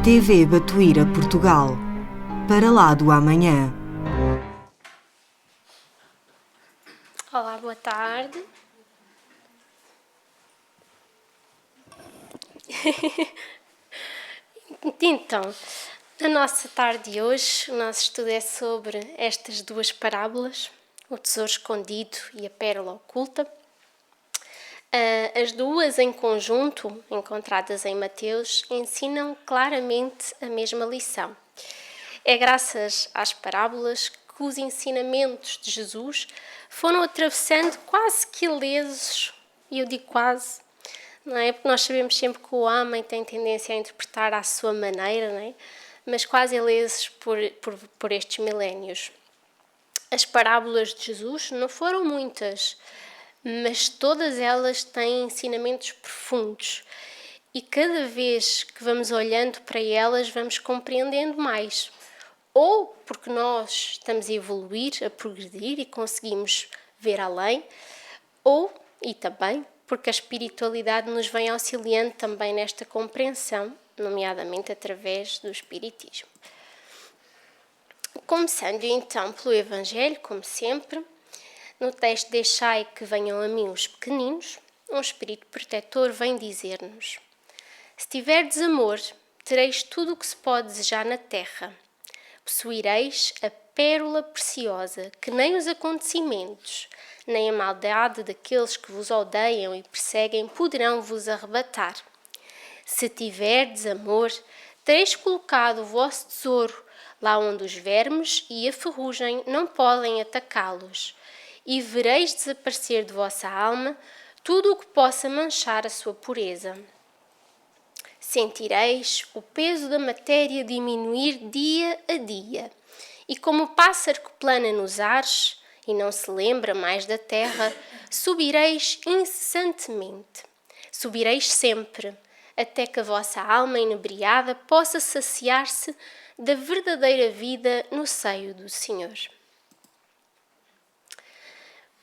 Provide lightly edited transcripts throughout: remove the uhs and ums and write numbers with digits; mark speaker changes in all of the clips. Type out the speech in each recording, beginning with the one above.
Speaker 1: TV Batuíra Portugal, para lá do amanhã.
Speaker 2: Olá, boa tarde. Então, na nossa tarde de hoje, o nosso estudo é sobre estas duas parábolas, o tesouro escondido e a pérola oculta. As duas em conjunto, encontradas em Mateus, ensinam claramente a mesma lição. É graças às parábolas que os ensinamentos de Jesus foram atravessando quase que ilesos, e eu digo quase, não é? Porque nós sabemos sempre que o homem tem tendência a interpretar à sua maneira, não é? Mas quase ilesos por estes milénios. As parábolas de Jesus não foram muitas, mas todas elas têm ensinamentos profundos. E cada vez que vamos olhando para elas, vamos compreendendo mais. Ou porque nós estamos a evoluir, a progredir e conseguimos ver além, ou, e também, porque a espiritualidade nos vem auxiliando também nesta compreensão, nomeadamente através do Espiritismo. Começando então pelo Evangelho, como sempre, no texto "Deixai que venham a mim os pequeninos", um Espírito protetor vem dizer-nos: se tiverdes amor, tereis tudo o que se pode desejar na terra. Possuireis a pérola preciosa, que nem os acontecimentos, nem a maldade daqueles que vos odeiam e perseguem poderão vos arrebatar. Se tiverdes amor, tereis colocado o vosso tesouro lá onde os vermes e a ferrugem não podem atacá-los, e vereis desaparecer de vossa alma tudo o que possa manchar a sua pureza. Sentireis o peso da matéria diminuir dia a dia, e como o pássaro que plana nos ares e não se lembra mais da terra, subireis incessantemente. Subireis sempre, até que a vossa alma inebriada possa saciar-se da verdadeira vida no seio do Senhor.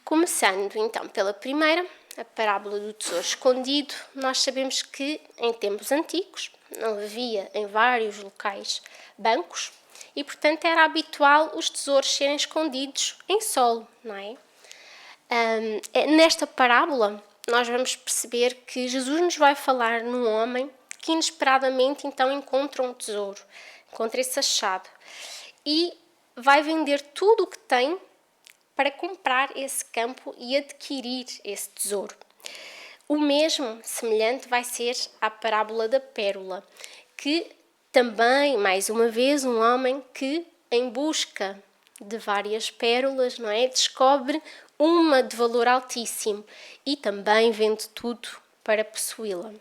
Speaker 2: Começando então pela primeira, a parábola do tesouro escondido, nós sabemos que em tempos antigos não havia em vários locais bancos e, portanto, era habitual os tesouros serem escondidos em solo, não é? Nesta parábola, nós vamos perceber que Jesus nos vai falar num homem que inesperadamente então encontra um tesouro, encontra esse achado e vai vender tudo o que tem para comprar esse campo e adquirir esse tesouro. O mesmo, semelhante, vai ser à parábola da pérola, que também, mais uma vez, um homem que, em busca de várias pérolas, não é, descobre uma de valor altíssimo e também vende tudo para possuí-la.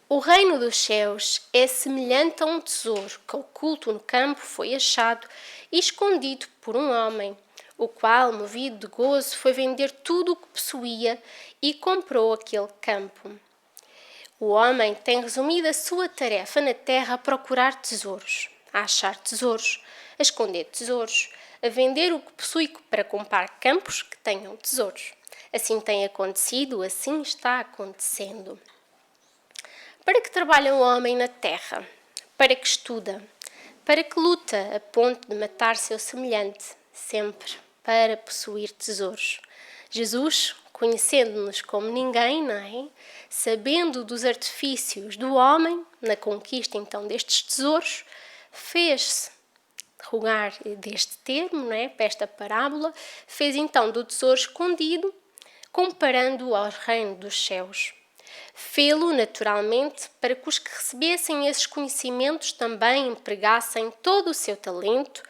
Speaker 2: O reino dos céus é semelhante a um tesouro que, oculto no campo, foi achado e escondido por um homem, o qual, movido de gozo, foi vender tudo o que possuía e comprou aquele campo. O homem tem resumido a sua tarefa na terra a procurar tesouros, a achar tesouros, a esconder tesouros, a vender o que possui para comprar campos que tenham tesouros. Assim tem acontecido, assim está acontecendo. Para que trabalha o homem na terra? Para que estuda? Para que luta a ponto de matar seu semelhante? Sempre para possuir tesouros. Jesus, conhecendo-nos como ninguém, não é? Sabendo dos artifícios do homem na conquista então destes tesouros, fez-se rogar deste termo, não é? Para esta parábola, fez então do tesouro escondido, comparando-o ao reino dos céus. Fê-lo, naturalmente, para que os que recebessem esses conhecimentos também empregassem todo o seu talento,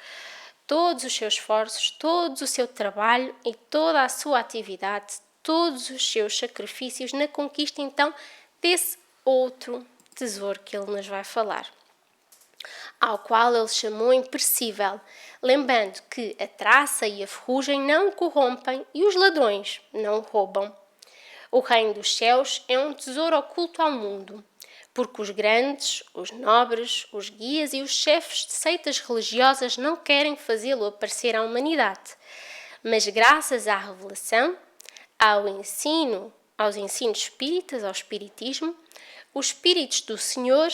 Speaker 2: todos os seus esforços, todo o seu trabalho e toda a sua atividade, todos os seus sacrifícios na conquista, então, desse outro tesouro que ele nos vai falar, ao qual ele chamou imperecível, lembrando que a traça e a ferrugem não o corrompem e os ladrões não o roubam. O reino dos céus é um tesouro oculto ao mundo, porque os grandes, os nobres, os guias e os chefes de seitas religiosas não querem fazê-lo aparecer à humanidade. Mas graças à revelação, aos ensinos espíritas, ao espiritismo, os espíritos do Senhor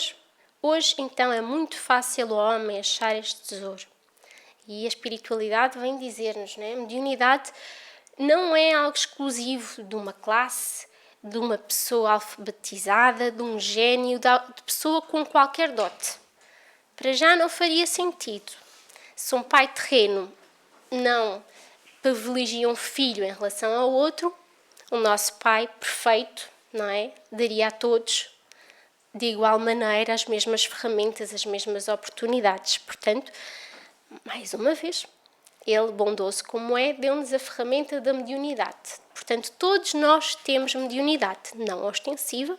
Speaker 2: Hoje, então, é muito fácil o homem achar este tesouro. E a espiritualidade vem dizer-nos, né? A mediunidade não é algo exclusivo de uma classe, de uma pessoa alfabetizada, de um gênio, de pessoa com qualquer dote. Para já não faria sentido. Se um pai terreno não privilegia um filho em relação ao outro, o nosso pai perfeito, não é? Daria a todos, de igual maneira, as mesmas ferramentas, as mesmas oportunidades. Portanto, mais uma vez, ele, bondoso como é, deu-nos a ferramenta da mediunidade. Portanto, todos nós temos mediunidade, não ostensiva.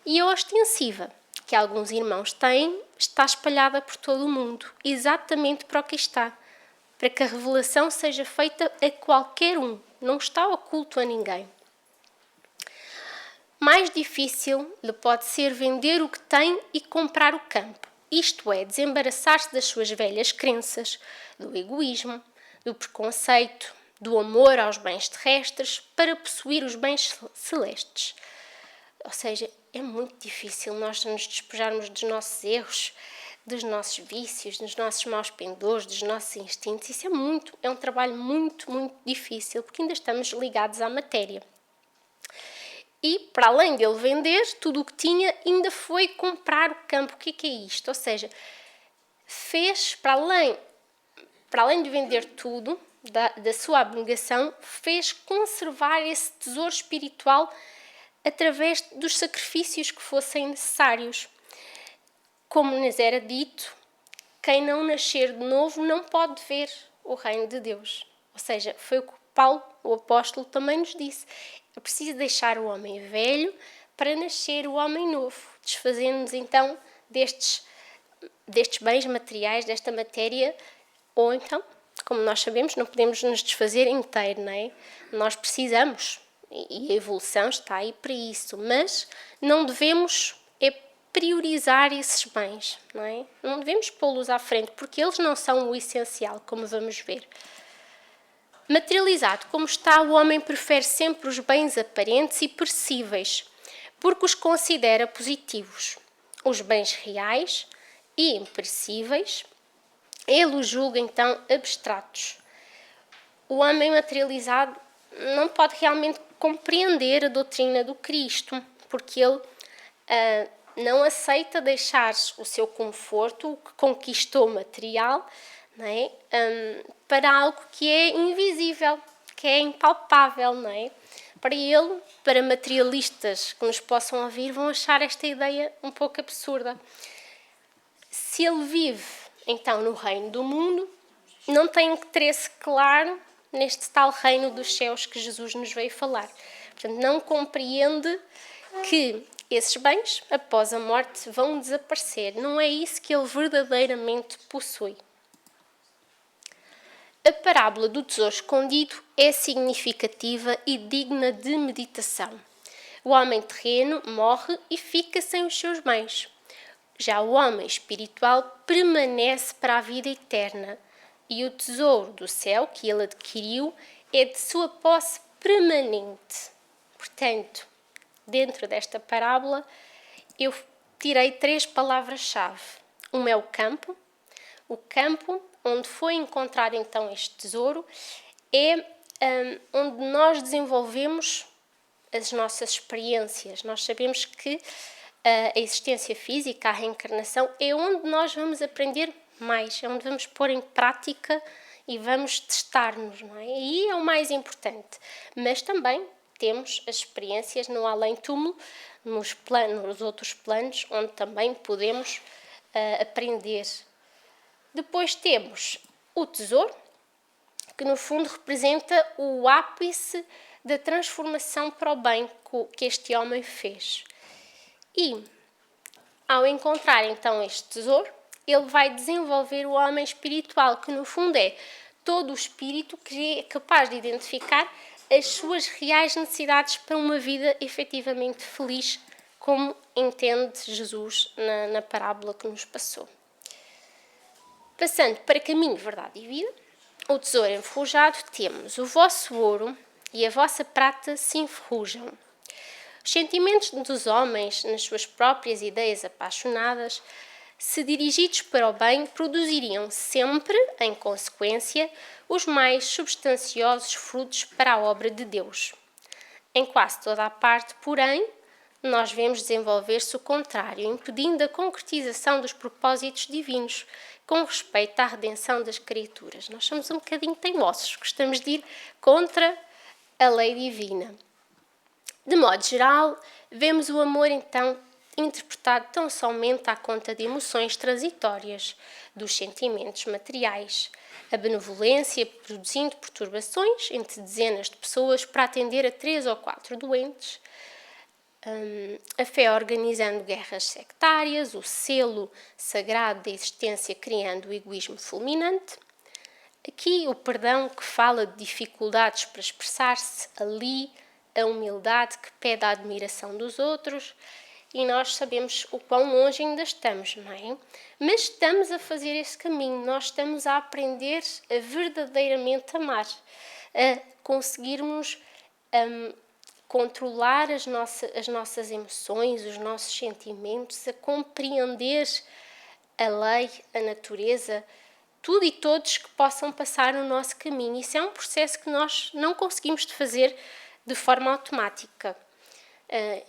Speaker 2: E a ostensiva, que alguns irmãos têm, está espalhada por todo o mundo, exatamente para o que está. Para que a revelação seja feita a qualquer um, não está oculto a ninguém. Mais difícil lhe pode ser vender o que tem e comprar o campo. Isto é, desembaraçar-se das suas velhas crenças, do egoísmo, do preconceito, do amor aos bens terrestres para possuir os bens celestes. Ou seja, é muito difícil nós nos despojarmos dos nossos erros, dos nossos vícios, dos nossos maus pendores, dos nossos instintos. Isso é um trabalho muito, muito difícil, porque ainda estamos ligados à matéria. E, para além dele vender tudo o que tinha, ainda foi comprar o campo. O que é isto? Ou seja, fez, para além de vender tudo, da sua abnegação, fez conservar esse tesouro espiritual através dos sacrifícios que fossem necessários. Como nos era dito, quem não nascer de novo não pode ver o reino de Deus. Ou seja, foi o que Paulo, o apóstolo, também nos disse. É preciso deixar o homem velho para nascer o homem novo, desfazendo-nos então destes bens materiais, desta matéria, ou então, como nós sabemos, não podemos nos desfazer inteiro, não é? Nós precisamos, e a evolução está aí para isso, mas não devemos priorizar esses bens, não é? Não devemos pô-los à frente, porque eles não são o essencial, como vamos ver. Materializado como está, o homem prefere sempre os bens aparentes e perecíveis, porque os considera positivos. Os bens reais e imperecíveis, ele os julga então abstratos. O homem materializado não pode realmente compreender a doutrina do Cristo, porque ele não aceita deixar o seu conforto, o que conquistou material, não é? Para algo que é invisível, que é impalpável, não é? Para ele, para materialistas que nos possam ouvir, vão achar esta ideia um pouco absurda. Se ele vive, então, no reino do mundo, não tem interesse claro neste tal reino dos céus que Jesus nos veio falar. Portanto, não compreende que esses bens, após a morte, vão desaparecer. Não é isso que ele verdadeiramente possui. A parábola do tesouro escondido é significativa e digna de meditação. O homem terreno morre e fica sem os seus bens. Já o homem espiritual permanece para a vida eterna e o tesouro do céu que ele adquiriu é de sua posse permanente. Portanto, dentro desta parábola, eu tirei 3 palavras-chave. Uma é o campo onde foi encontrado então este tesouro, é onde nós desenvolvemos as nossas experiências. Nós sabemos que a existência física, a reencarnação, é onde nós vamos aprender mais, é onde vamos pôr em prática e vamos testar-nos, não é? E aí é o mais importante. Mas também temos as experiências no além-túmulo, nos outros planos, onde também podemos aprender. Depois temos o tesouro, que no fundo representa o ápice da transformação para o bem que este homem fez. E, ao encontrar então este tesouro, ele vai desenvolver o homem espiritual, que no fundo é todo o espírito que é capaz de identificar as suas reais necessidades para uma vida efetivamente feliz, como entende Jesus na parábola que nos passou. Passando para caminho, verdade e vida, o tesouro enferrujado, temos: o vosso ouro e a vossa prata se enferrujam. Os sentimentos dos homens, nas suas próprias ideias apaixonadas, se dirigidos para o bem, produziriam sempre, em consequência, os mais substanciosos frutos para a obra de Deus. Em quase toda a parte, porém, nós vemos desenvolver-se o contrário, impedindo a concretização dos propósitos divinos com respeito à redenção das criaturas. Nós somos um bocadinho teimosos, gostamos de ir contra a lei divina. De modo geral, vemos o amor, então, interpretado tão somente à conta de emoções transitórias, dos sentimentos materiais, a benevolência produzindo perturbações entre dezenas de pessoas para atender a 3 ou 4 doentes, a fé organizando guerras sectárias, o selo sagrado da existência criando o egoísmo fulminante. Aqui o perdão que fala de dificuldades para expressar-se, ali a humildade que pede a admiração dos outros, e nós sabemos o quão longe ainda estamos, não é? Mas estamos a fazer esse caminho, nós estamos a aprender a verdadeiramente amar, a conseguirmos controlar as nossas emoções, os nossos sentimentos, a compreender a lei, a natureza, tudo e todos que possam passar no nosso caminho. Isso é um processo que nós não conseguimos fazer de forma automática.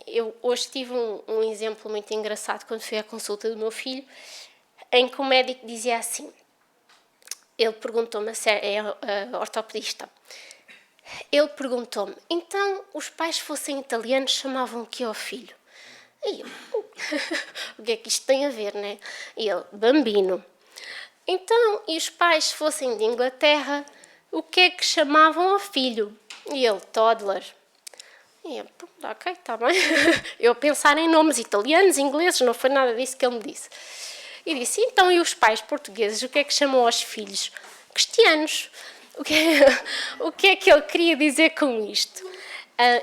Speaker 2: Eu hoje tive um exemplo muito engraçado quando fui à consulta do meu filho, em que o médico dizia assim, ele perguntou-me, a ortopedista, ele perguntou-me, então os pais fossem italianos chamavam o que ao filho? E eu, o que é que isto tem a ver, né? E ele, bambino. Então, e os pais fossem de Inglaterra, o que é que chamavam ao filho? E ele, toddler. E eu, ok, está bem. Eu a pensar em nomes italianos, ingleses, não foi nada disso que ele me disse. E disse, então, e os pais portugueses, o que é que chamam aos filhos? Cristianos. O que é que ele queria dizer com isto?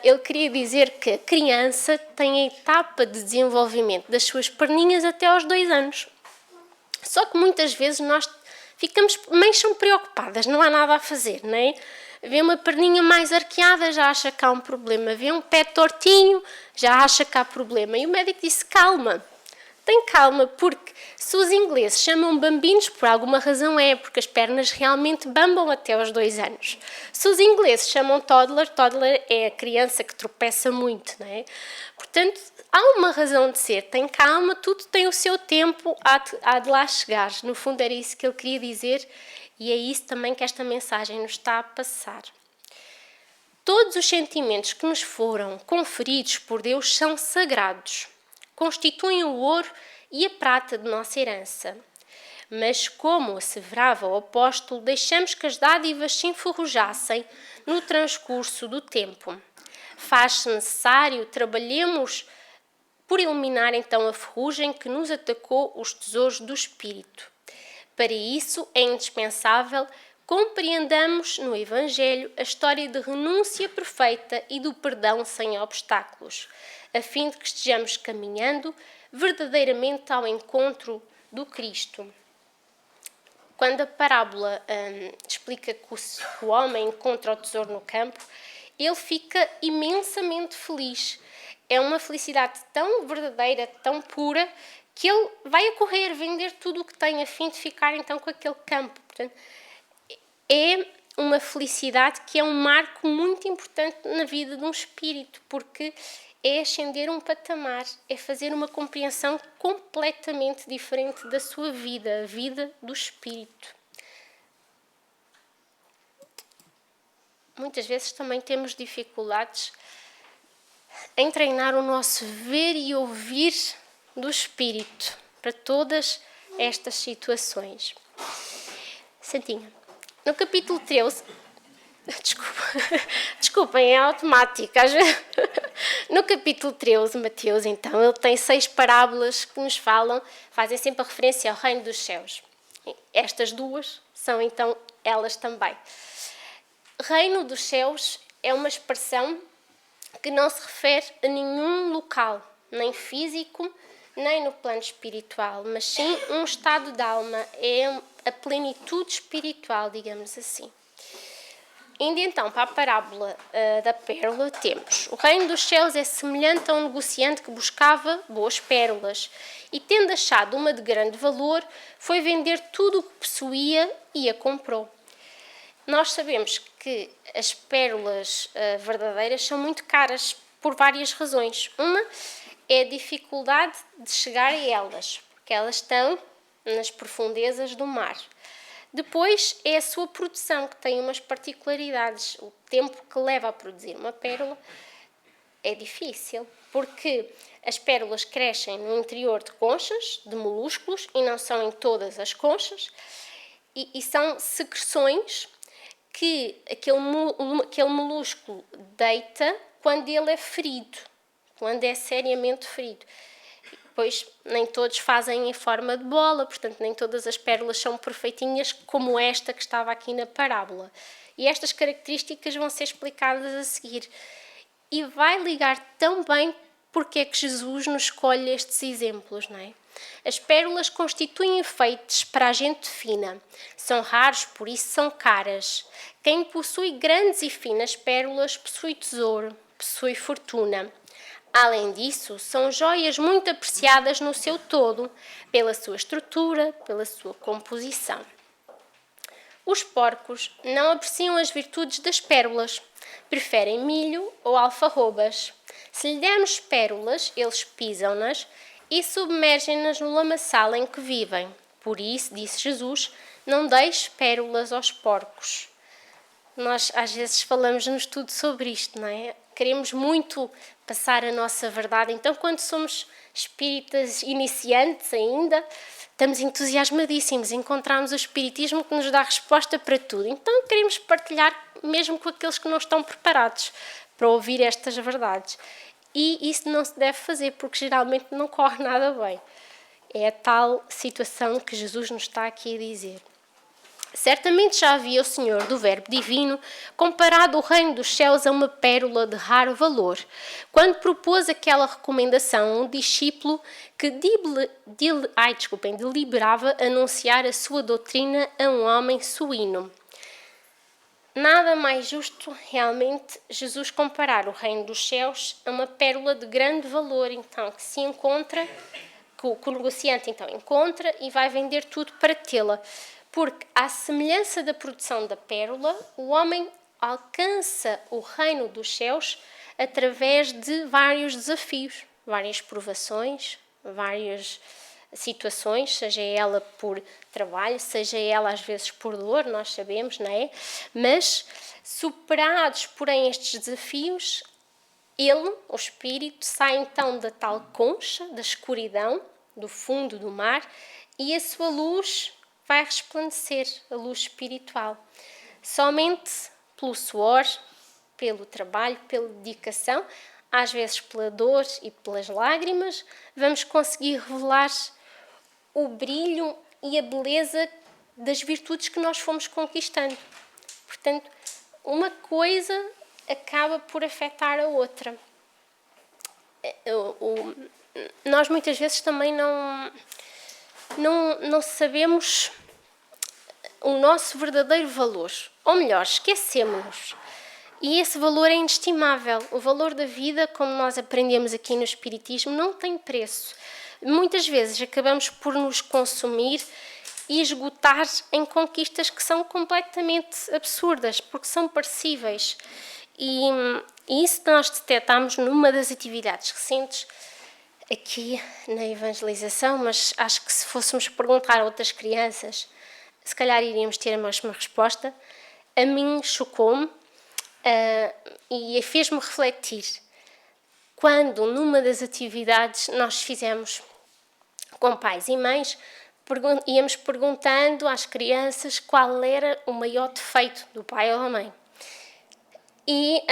Speaker 2: Ele queria dizer que a criança tem a etapa de desenvolvimento das suas perninhas até aos 2 anos. Só que muitas vezes nós ficamos meio preocupadas, não há nada a fazer, não é? Vê uma perninha mais arqueada, já acha que há um problema. Vê um pé tortinho, já acha que há problema. E o médico disse, calma, tem calma, porque se os ingleses chamam bambinos, por alguma razão porque as pernas realmente bambam até aos 2 anos. Se os ingleses chamam toddler, toddler é a criança que tropeça muito, não é? Portanto, há uma razão de ser, tem calma, tudo tem o seu tempo, há de lá chegar. No fundo era isso que ele queria dizer e é isso também que esta mensagem nos está a passar. Todos os sentimentos que nos foram conferidos por Deus são sagrados. Constituem o ouro e a prata de nossa herança. Mas, como asseverava o apóstolo, deixamos que as dádivas se enferrujassem no transcurso do tempo. Faz-se necessário trabalhemos por eliminar então a ferrugem que nos atacou os tesouros do Espírito. Para isso é indispensável compreendamos no Evangelho a história de renúncia perfeita e do perdão sem obstáculos, a fim de que estejamos caminhando verdadeiramente ao encontro do Cristo. Quando a parábola explica que o homem encontra o tesouro no campo, ele fica imensamente feliz. É uma felicidade tão verdadeira, tão pura, que ele vai a correr, vender tudo o que tem, a fim de ficar então com aquele campo. Portanto, é uma felicidade que é um marco muito importante na vida de um espírito, porque é ascender um patamar, é fazer uma compreensão completamente diferente da sua vida, a vida do espírito. Muitas vezes também temos dificuldades em treinar o nosso ver e ouvir do espírito para todas estas situações. Santinha, no capítulo 13, desculpem, é automático. No capítulo 13, Mateus, então, ele tem 6 parábolas que nos fazem sempre a referência ao reino dos céus. Estas 2 são, então, elas também. Reino dos céus é uma expressão que não se refere a nenhum local, nem físico, nem no plano espiritual, mas sim um estado de alma, é a plenitude espiritual, digamos assim. Indo então para a parábola da pérola, temos: o reino dos céus é semelhante a um negociante que buscava boas pérolas e, tendo achado uma de grande valor, foi vender tudo o que possuía e a comprou. Nós sabemos que as pérolas verdadeiras são muito caras por várias razões. Uma é a dificuldade de chegar a elas, porque elas estão nas profundezas do mar. Depois é a sua produção, que tem umas particularidades. O tempo que leva a produzir uma pérola é difícil, porque as pérolas crescem no interior de conchas, de molúsculos, e não são em todas as conchas, e são secreções que aquele molúsculo deita quando ele é ferido, quando é seriamente ferido. Pois nem todos fazem em forma de bola, portanto nem todas as pérolas são perfeitinhas como esta que estava aqui na parábola. E estas características vão ser explicadas a seguir. E vai ligar tão bem porque é que Jesus nos escolhe estes exemplos, não é? As pérolas constituem enfeites para a gente fina. São raros, por isso são caras. Quem possui grandes e finas pérolas possui tesouro, possui fortuna. Além disso, são joias muito apreciadas no seu todo, pela sua estrutura, pela sua composição. Os porcos não apreciam as virtudes das pérolas, preferem milho ou alfarrobas. Se lhe dermos pérolas, eles pisam-nas e submergem-nas no lamaçal em que vivem. Por isso, disse Jesus, não deixe pérolas aos porcos. Nós às vezes falamos no estudo sobre isto, não é? Queremos muito passar a nossa verdade. Então, quando somos espíritas iniciantes ainda, estamos entusiasmadíssimos. Encontramos o espiritismo que nos dá resposta para tudo. Então, queremos partilhar mesmo com aqueles que não estão preparados para ouvir estas verdades. E isso não se deve fazer, porque geralmente não corre nada bem. É a tal situação que Jesus nos está aqui a dizer. Certamente já havia o Senhor do Verbo Divino comparado o reino dos céus a uma pérola de raro valor, quando propôs aquela recomendação a um discípulo que deliberava anunciar a sua doutrina a um homem suíno. Nada mais justo, realmente, Jesus comparar o reino dos céus a uma pérola de grande valor, então, que se encontra, que o negociante então encontra e vai vender tudo para tê-la. Porque, à semelhança da produção da pérola, o homem alcança o reino dos céus através de vários desafios, várias provações, várias situações, seja ela por trabalho, seja ela às vezes por dor, nós sabemos, não é? Mas, superados, porém, estes desafios, ele, o espírito, sai então da tal concha, da escuridão, do fundo do mar, e a sua luz vai resplandecer, a luz espiritual. Somente pelo suor, pelo trabalho, pela dedicação, às vezes pela dor e pelas lágrimas, vamos conseguir revelar o brilho e a beleza das virtudes que nós fomos conquistando. Portanto, uma coisa acaba por afetar a outra. Nós muitas vezes também não sabemos o nosso verdadeiro valor, ou melhor, esquecemos-nos. E esse valor é inestimável. O valor da vida, como nós aprendemos aqui no Espiritismo, não tem preço. Muitas vezes acabamos por nos consumir e esgotar em conquistas que são completamente absurdas, porque são perecíveis. E isso nós detectamos numa das atividades recentes aqui na evangelização, mas acho que se fôssemos perguntar a outras crianças, se calhar iríamos ter a mesma resposta. A mim chocou-me e fez-me refletir. Quando numa das atividades nós fizemos com pais e mães, íamos perguntando às crianças qual era o maior defeito do pai ou da mãe. E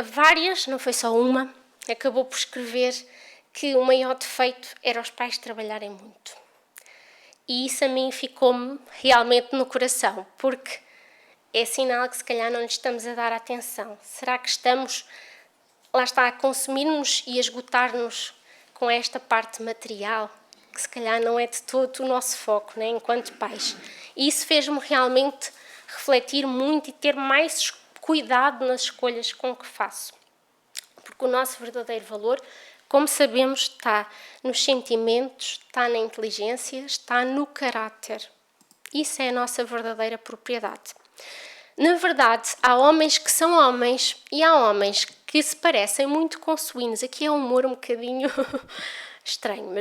Speaker 2: várias, não foi só uma, acabou por escrever que o maior defeito era os pais trabalharem muito. E isso a mim ficou-me realmente no coração, porque é sinal que se calhar não lhes estamos a dar atenção. Será que estamos, lá está, a consumir-nos e a esgotar-nos com esta parte material, que se calhar não é de todo o nosso foco, né, enquanto pais. E isso fez-me realmente refletir muito e ter mais cuidado nas escolhas com que faço. Porque o nosso verdadeiro valor, como sabemos, está nos sentimentos, está na inteligência, está no caráter. Isso é a nossa verdadeira propriedade. Na verdade, há homens que são homens e há homens que se parecem muito com suínos. Aqui é um humor um bocadinho estranho,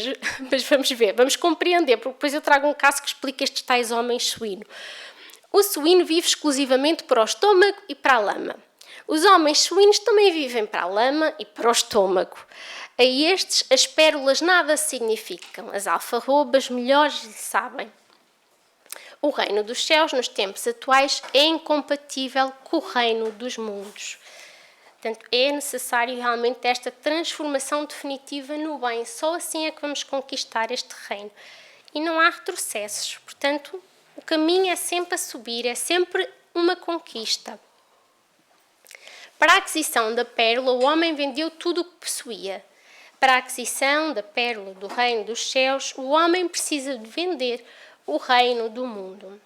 Speaker 2: mas vamos ver, vamos compreender, porque depois eu trago um caso que explica estes tais homens suíno. O suíno vive exclusivamente para o estômago e para a lama. Os homens suínos também vivem para a lama e para o estômago. A estes, as pérolas nada significam, as alfarrobas melhores lhe sabem. O reino dos céus, nos tempos atuais, é incompatível com o reino dos mundos. Portanto, é necessário realmente esta transformação definitiva no bem. Só assim é que vamos conquistar este reino. E não há retrocessos. Portanto, o caminho é sempre a subir, é sempre uma conquista. Para a aquisição da pérola, o homem vendeu tudo o que possuía. Para a aquisição da pérola do reino dos céus, o homem precisa de vender o reino do mundo.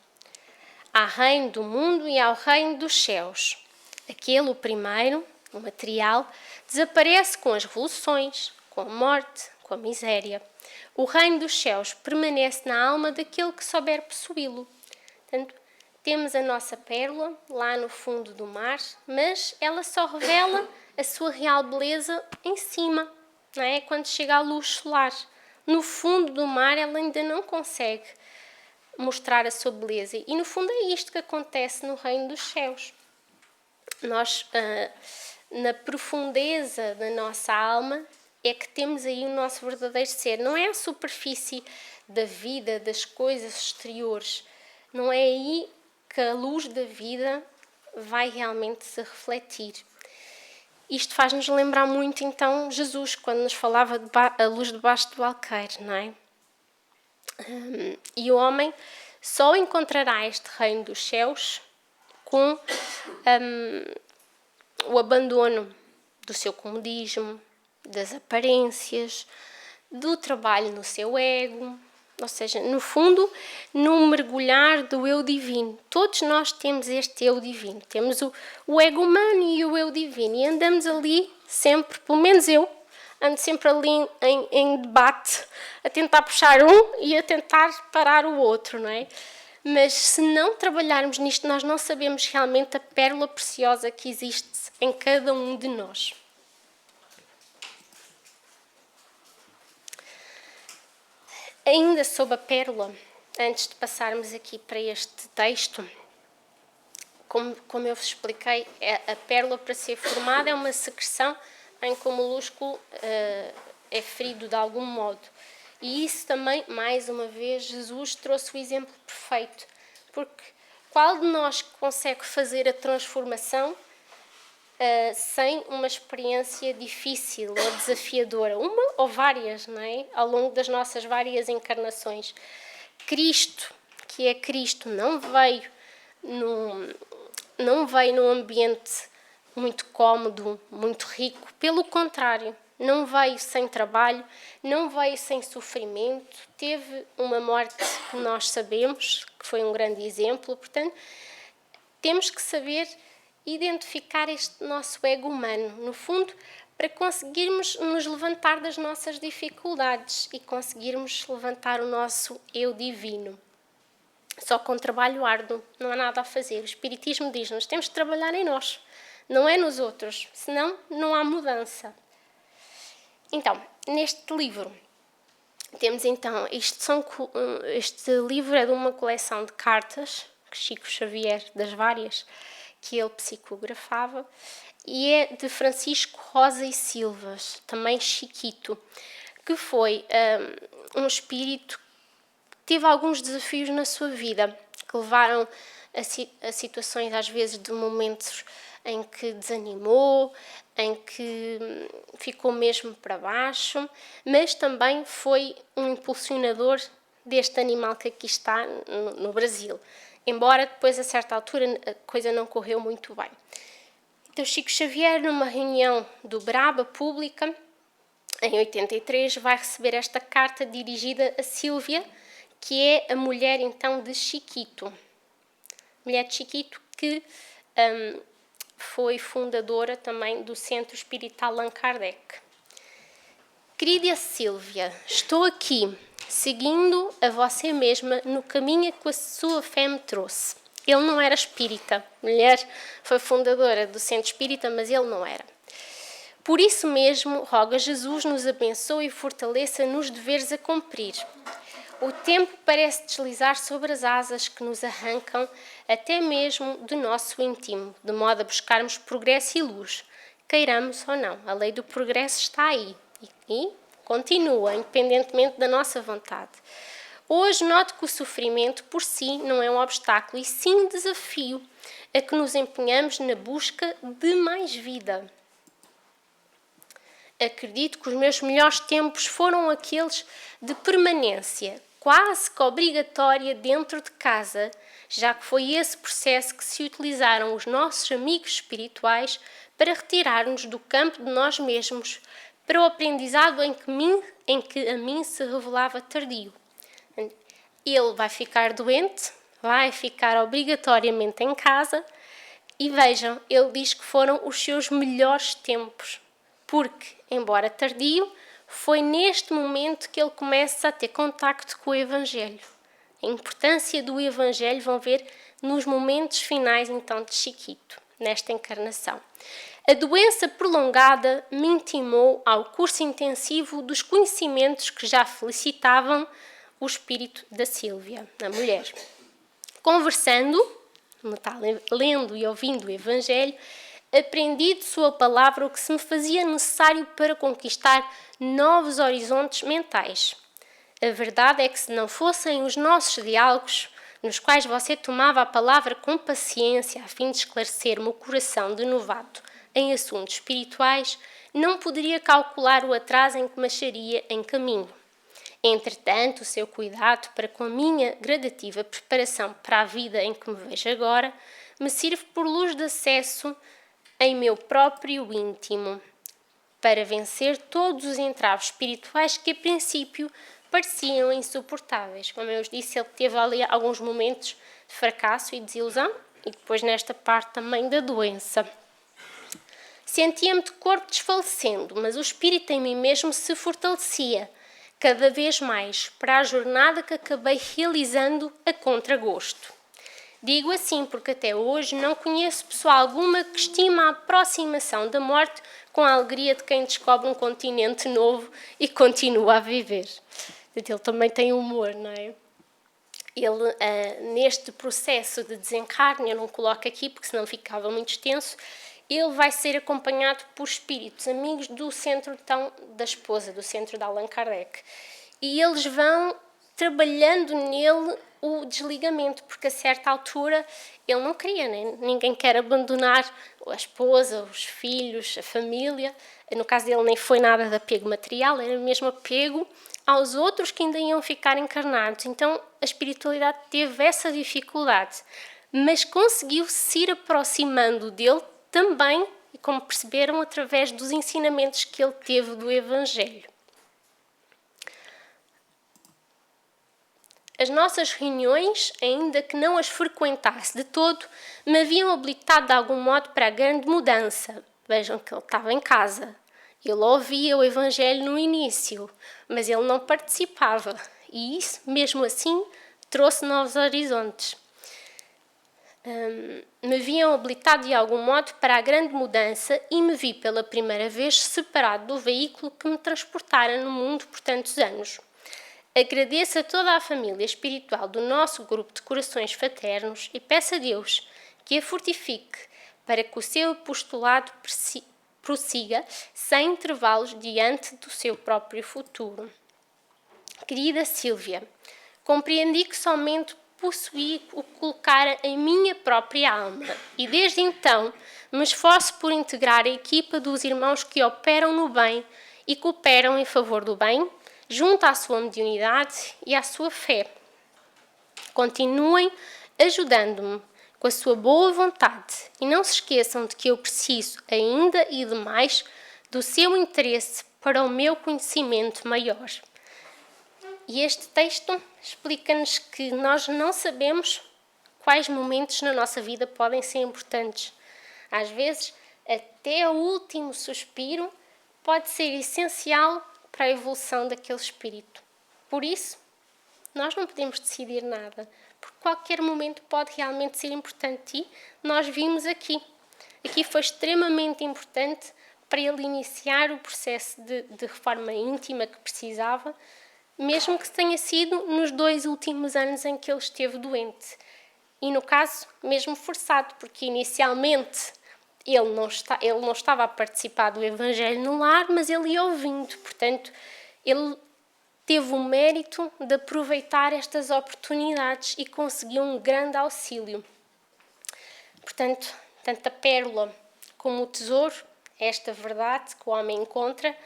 Speaker 2: Há reino do mundo e há o reino dos céus. Aquele, o primeiro, o material, desaparece com as revoluções, com a morte, com a miséria. O reino dos céus permanece na alma daquele que souber possuí-lo. Portanto, temos a nossa pérola lá no fundo do mar, mas ela só revela a sua real beleza em cima, não é? Quando chega à luz solar. No fundo do mar ela ainda não consegue mostrar a sua beleza. E no fundo é isto que acontece no reino dos céus. Nós, na profundeza da nossa alma, é que temos aí o nosso verdadeiro ser. Não é a superfície da vida, das coisas exteriores. Não é aí que a luz da vida vai realmente se refletir. Isto faz-nos lembrar muito, então, Jesus, quando nos falava de a luz debaixo do alqueire, não é? E o homem só encontrará este reino dos céus com o abandono do seu comodismo, das aparências, do trabalho no seu ego, ou seja, no fundo, num mergulhar do eu divino. Todos nós temos este eu divino, temos o ego humano e o eu divino, e andamos ali sempre, pelo menos eu, ando sempre ali em debate, a tentar puxar um e a tentar parar o outro, não é? Mas se não trabalharmos nisto, nós não sabemos realmente a pérola preciosa que existe em cada um de nós. Ainda sobre a pérola, antes de passarmos aqui para este texto, como eu vos expliquei, a pérola, para ser formada, é uma secreção em que o molúsculo é ferido de algum modo. E isso também, mais uma vez, Jesus trouxe o exemplo perfeito. Porque qual de nós consegue fazer a transformação sem uma experiência difícil ou desafiadora? Uma ou várias, não é? Ao longo das nossas várias encarnações. Cristo, que é Cristo, não veio num ambiente muito cómodo, muito rico. Pelo contrário, não veio sem trabalho, não veio sem sofrimento, teve uma morte que nós sabemos, que foi um grande exemplo. Portanto, temos que saber identificar este nosso ego humano, no fundo, para conseguirmos nos levantar das nossas dificuldades e conseguirmos levantar o nosso eu divino. Só com trabalho árduo, não há nada a fazer. O Espiritismo diz-nos, temos que trabalhar em nós, não é nos outros, senão não há mudança. Então, neste livro, temos então, este livro é de uma coleção de cartas que Chico Xavier, das várias que ele psicografava, e é de Francisco Rosa e Silvas, também Chiquito, que foi um espírito que teve alguns desafios na sua vida, que levaram a situações, às vezes, de momentos em que desanimou, em que ficou mesmo para baixo, mas também foi um impulsionador deste animal que aqui está no Brasil. Embora depois, a certa altura, a coisa não correu muito bem. Então, Chico Xavier, numa reunião do Braba Pública, em 83, vai receber esta carta dirigida a Sílvia, que é a mulher, então, de Chiquito. mulher de Chiquito, que foi fundadora também do Centro Espírita Allan Kardec. Querida Sílvia, estou aqui, seguindo a você mesma no caminho que a sua fé me trouxe. Ele não era espírita, a mulher foi fundadora do Centro Espírita, mas ele não era. Por isso mesmo, roga a Jesus nos abençoe e fortaleça nos deveres a cumprir. O tempo parece deslizar sobre as asas que nos arrancam até mesmo do nosso íntimo, de modo a buscarmos progresso e luz. Queiramos ou não, a lei do progresso está aí e continua, independentemente da nossa vontade. Hoje noto que o sofrimento por si não é um obstáculo e sim um desafio a que nos empenhamos na busca de mais vida. Acredito que os meus melhores tempos foram aqueles de permanência, quase que obrigatória dentro de casa, já que foi esse processo que se utilizaram os nossos amigos espirituais para retirar-nos do campo de nós mesmos, para o aprendizado em que a mim se revelava tardio. Ele vai ficar doente, vai ficar obrigatoriamente em casa e vejam, ele diz que foram os seus melhores tempos, porque, embora tardio, foi neste momento que ele começa a ter contacto com o Evangelho. A importância do Evangelho vão ver nos momentos finais então de Chiquito, nesta encarnação. A doença prolongada me intimou ao curso intensivo dos conhecimentos que já felicitavam o espírito da Sílvia, a mulher. Conversando, lendo e ouvindo o Evangelho, aprendi de sua palavra o que se me fazia necessário para conquistar novos horizontes mentais. A verdade é que se não fossem os nossos diálogos, nos quais você tomava a palavra com paciência a fim de esclarecer-me o coração de novato em assuntos espirituais, não poderia calcular o atraso em que me acharia em caminho. Entretanto, o seu cuidado para com a minha gradativa preparação para a vida em que me vejo agora, me sirve por luz de acesso em meu próprio íntimo, para vencer todos os entraves espirituais que a princípio pareciam insuportáveis. Como eu vos disse, ele teve ali alguns momentos de fracasso e desilusão e depois nesta parte também da doença. Sentia-me de corpo desfalecendo, mas o espírito em mim mesmo se fortalecia, cada vez mais, para a jornada que acabei realizando a contragosto. Digo assim porque até hoje não conheço pessoa alguma que estima a aproximação da morte com a alegria de quem descobre um continente novo e continua a viver. Ele também tem humor, não é? Ele, neste processo de desencarne, eu não coloco aqui porque senão ficava muito extenso, ele vai ser acompanhado por espíritos amigos do centro então, da esposa, do centro de Allan Kardec. E eles vão trabalhando nele o desligamento, porque a certa altura ele não queria, né? Ninguém quer abandonar a esposa, os filhos, a família. No caso dele nem foi nada de apego material, era mesmo apego aos outros que ainda iam ficar encarnados. Então a espiritualidade teve essa dificuldade, mas conseguiu-se ir aproximando dele também, e como perceberam, através dos ensinamentos que ele teve do Evangelho. As nossas reuniões, ainda que não as frequentasse de todo, me haviam habilitado de algum modo para a grande mudança. Vejam que ele estava em casa. Ele ouvia o Evangelho no início, mas ele não participava. E isso, mesmo assim, trouxe novos horizontes. Me haviam habilitado de algum modo para a grande mudança e me vi pela primeira vez separado do veículo que me transportara no mundo por tantos anos. Agradeço a toda a família espiritual do nosso grupo de corações fraternos e peço a Deus que a fortifique para que o seu apostolado prossiga sem intervalos diante do seu próprio futuro. Querida Sílvia, compreendi que somente possuí o que colocara em minha própria alma e desde então me esforço por integrar a equipa dos irmãos que operam no bem e cooperam em favor do bem, junto à sua mediunidade e à sua fé. Continuem ajudando-me com a sua boa vontade e não se esqueçam de que eu preciso ainda e demais do seu interesse para o meu conhecimento maior. E este texto explica-nos que nós não sabemos quais momentos na nossa vida podem ser importantes. Às vezes, até o último suspiro pode ser essencial para a evolução daquele espírito. Por isso, nós não podemos decidir nada, porque qualquer momento pode realmente ser importante. E nós vimos aqui foi extremamente importante para ele iniciar o processo de reforma íntima que precisava, mesmo que tenha sido nos 2 últimos anos em que ele esteve doente. E no caso, mesmo forçado, porque inicialmente ele não estava a participar do Evangelho no lar, mas ele ia ouvindo. Portanto, ele teve o mérito de aproveitar estas oportunidades e conseguiu um grande auxílio. Portanto, tanto a pérola como o tesouro, esta verdade que o homem encontra,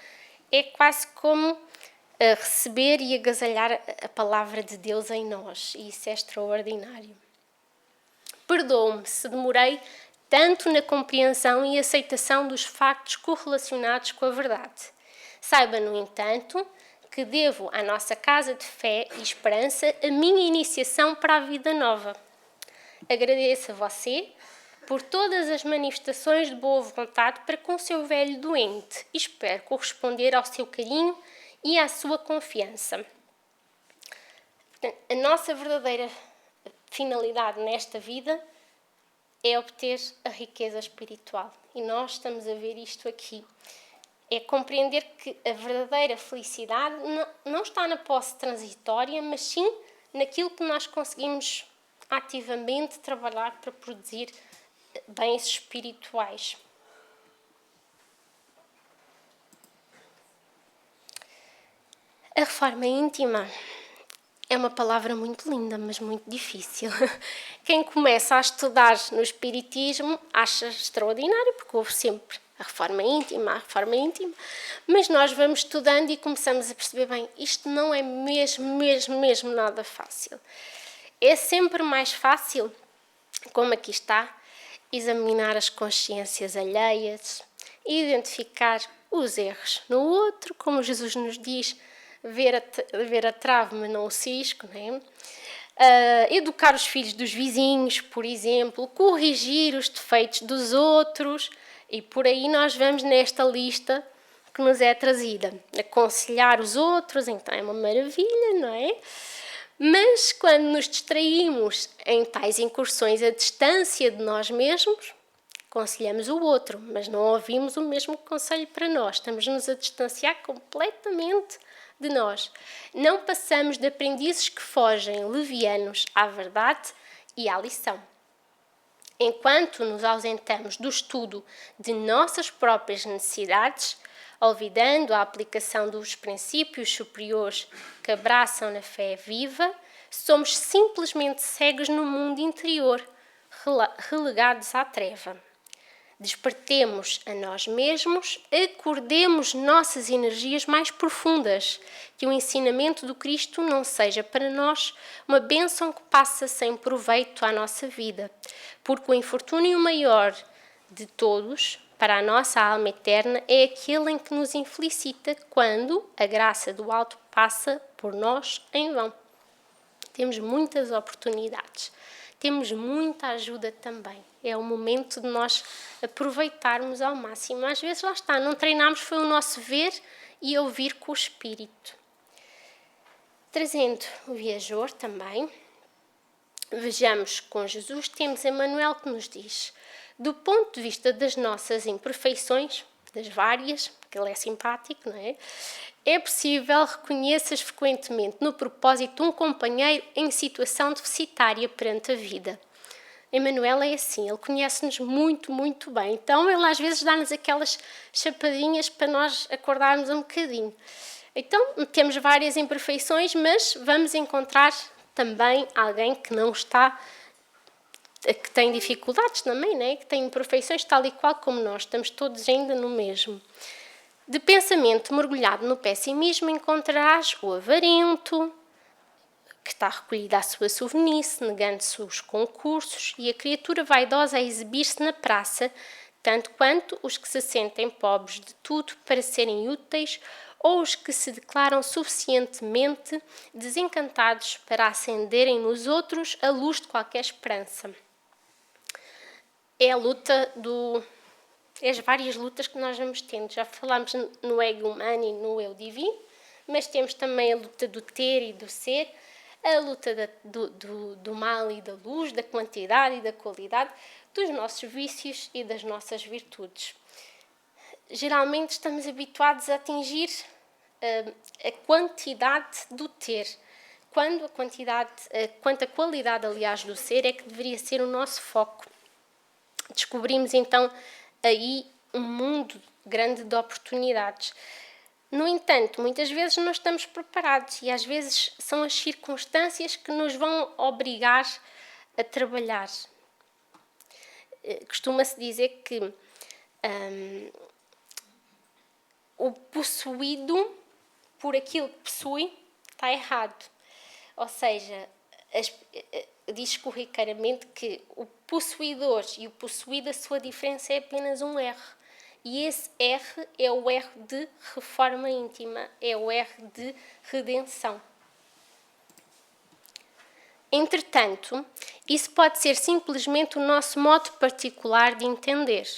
Speaker 2: é quase como receber e agasalhar a palavra de Deus em nós. E isso é extraordinário. Perdoe-me se demorei tanto na compreensão e aceitação dos factos correlacionados com a verdade. Saiba, no entanto, que devo à nossa casa de fé e esperança a minha iniciação para a vida nova. Agradeço a você por todas as manifestações de boa vontade para com o seu velho doente e espero corresponder ao seu carinho e à sua confiança. A nossa verdadeira finalidade nesta vida é obter a riqueza espiritual. E nós estamos a ver isto aqui. É compreender que a verdadeira felicidade não está na posse transitória, mas sim naquilo que nós conseguimos ativamente trabalhar para produzir bens espirituais. A reforma íntima é uma palavra muito linda, mas muito difícil. Quem começa a estudar no Espiritismo acha extraordinário, porque houve sempre a reforma íntima, mas nós vamos estudando e começamos a perceber, bem, isto não é mesmo nada fácil. É sempre mais fácil, como aqui está, examinar as consciências alheias, identificar os erros no outro, como Jesus nos diz, ver a trave, mas não o cisco, não é? Educar os filhos dos vizinhos, por exemplo, corrigir os defeitos dos outros, e por aí nós vamos nesta lista que nos é trazida. Aconselhar os outros, então é uma maravilha, não é? Mas quando nos distraímos em tais incursões à distância de nós mesmos, aconselhamos o outro, mas não ouvimos o mesmo conselho para nós. Estamos-nos a distanciar completamente de nós. Não passamos de aprendizes que fogem levianos à verdade e à lição. Enquanto nos ausentamos do estudo de nossas próprias necessidades, olvidando a aplicação dos princípios superiores que abraçam na fé viva, somos simplesmente cegos no mundo interior, relegados à treva. Despertemos a nós mesmos, acordemos nossas energias mais profundas, que o ensinamento do Cristo não seja para nós uma bênção que passa sem proveito à nossa vida, porque o infortúnio maior de todos para a nossa alma eterna é aquele em que nos infelicita quando a graça do alto passa por nós em vão. Temos muitas oportunidades, temos muita ajuda também. É o momento de nós aproveitarmos ao máximo. Às vezes, lá está, não treinámos, foi o nosso ver e ouvir com o espírito. Trazendo o viajor também, vejamos com Jesus, temos Emmanuel que nos diz, do ponto de vista das nossas imperfeições, das várias, porque ele é simpático, não é? É possível reconheças frequentemente no propósito um companheiro em situação deficitária perante a vida. Emmanuel é assim, ele conhece-nos muito bem. Então, ele às vezes dá-nos aquelas chapadinhas para nós acordarmos um bocadinho. Então, temos várias imperfeições, mas vamos encontrar também alguém que não está, que tem dificuldades também, né? Que tem imperfeições tal e qual como nós. Estamos todos ainda no mesmo. De pensamento mergulhado no pessimismo, encontrarás o avarento, que está recolhida à sua sovinice, negando-se os concursos, e a criatura vaidosa a exibir-se na praça, tanto quanto os que se sentem pobres de tudo para serem úteis ou os que se declaram suficientemente desencantados para acenderem nos outros a luz de qualquer esperança. É a luta as várias lutas que nós vamos tendo. Já falámos no ego humano e no eu divino, mas temos também a luta do ter e do ser, a luta do mal e da luz, da quantidade e da qualidade, dos nossos vícios e das nossas virtudes. Geralmente estamos habituados a atingir a quantidade do ter, quando a qualidade, aliás, do ser é que deveria ser o nosso foco. Descobrimos então aí um mundo grande de oportunidades. No entanto, muitas vezes não estamos preparados e às vezes são as circunstâncias que nos vão obrigar a trabalhar. Costuma-se dizer que o possuído por aquilo que possui está errado. Ou seja, diz corriqueiramente que o possuidor e o possuído, a sua diferença é apenas um R. E esse R é o R de reforma íntima, é o R de redenção. Entretanto, isso pode ser simplesmente o nosso modo particular de entender.